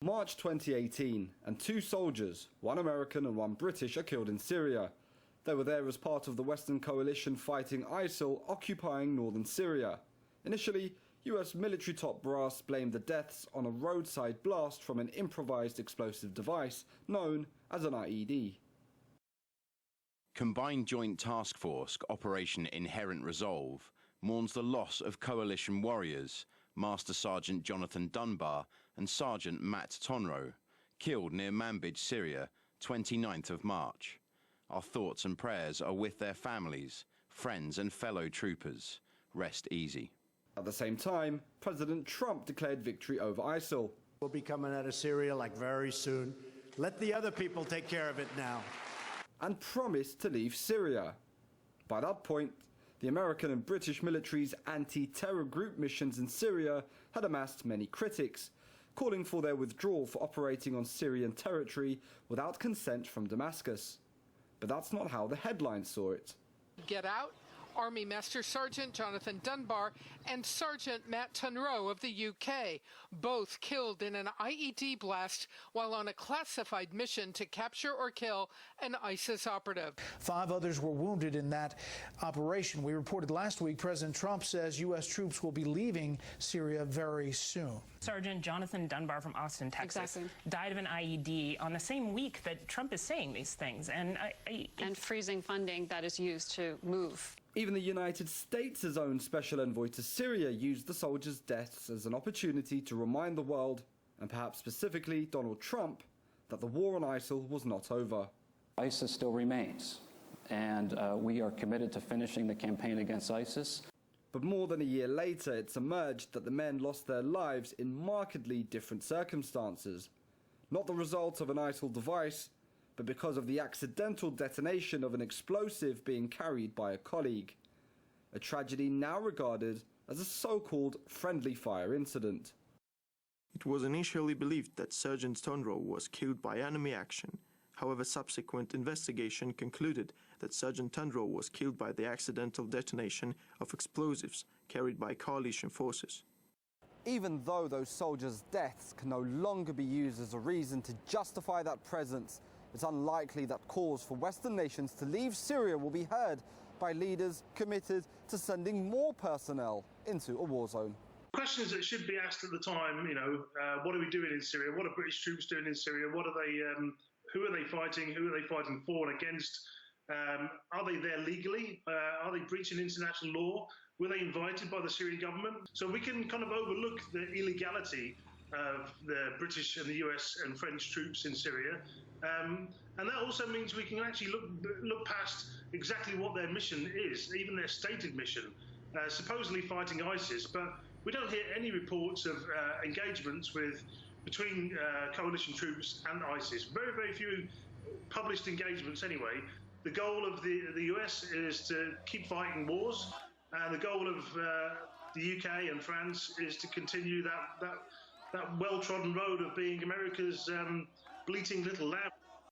March 2018, and 2 soldiers, one American and one British, are killed in Syria. They were there as part of the Western coalition fighting ISIL occupying northern Syria. Initially, US military top brass blamed the deaths on a roadside blast from an improvised explosive device known as an IED. Combined Joint Task Force Operation Inherent Resolve mourns the loss of coalition warriors Master Sergeant Jonathan Dunbar and Sergeant Matt Tonro, killed near Manbij, Syria, 29th of March. Our thoughts and prayers are with their families, friends and fellow troopers. Rest easy. At the same time, President Trump declared victory over ISIL. We'll be coming out of Syria like very soon. Let the other people take care of it now. And promised to leave Syria. By that point, the American and British military's anti-terror group missions in Syria had amassed many critics, calling for their withdrawal for operating on Syrian territory without consent from Damascus. But that's not how the headlines saw it. Get out. Army Master Sergeant Jonathan Dunbar and Sergeant Matt Tonro of the UK, both killed in an IED blast while on a classified mission to capture or kill an ISIS operative. 5 others were wounded in that operation. We reported last week President Trump says U.S. troops will be leaving Syria very soon. Sergeant Jonathan Dunbar from Austin, Texas, died of an IED on the same week that Trump is saying these things. And freezing funding that is used to move. Even the United States' own special envoy to Syria used the soldiers' deaths as an opportunity to remind the world, and perhaps specifically Donald Trump, that the war on ISIL was not over. ISIS still remains, and we are committed to finishing the campaign against ISIS. But more than a year later, it's emerged that the men lost their lives in markedly different circumstances. Not the result of an ISIL device, but because of the accidental detonation of an explosive being carried by a colleague. A tragedy now regarded as a so-called friendly fire incident. It was initially believed that Sergeant Tonro was killed by enemy action. However, subsequent investigation concluded that Sergeant Tonro was killed by the accidental detonation of explosives carried by coalition forces. Even though those soldiers' deaths can no longer be used as a reason to justify that presence, it's unlikely that calls for Western nations to leave Syria will be heard by leaders committed to sending more personnel into a war zone. Questions that should be asked at the time, what are we doing in Syria? What are British troops doing in Syria? What are they? Who are they fighting? Who are they fighting for and against? Are they there legally? Are they breaching international law? Were they invited by the Syrian government? So we can kind of overlook the illegality of the British and the US and French troops in Syria. And that also means we can actually look past exactly what their mission is, even their stated mission, supposedly fighting ISIS. But we don't hear any reports of engagements between coalition troops and ISIS. Very, very few published engagements anyway. The goal of the US is to keep fighting wars, and the goal of the UK and France is to continue that well-trodden road of being America's bleating little lamb.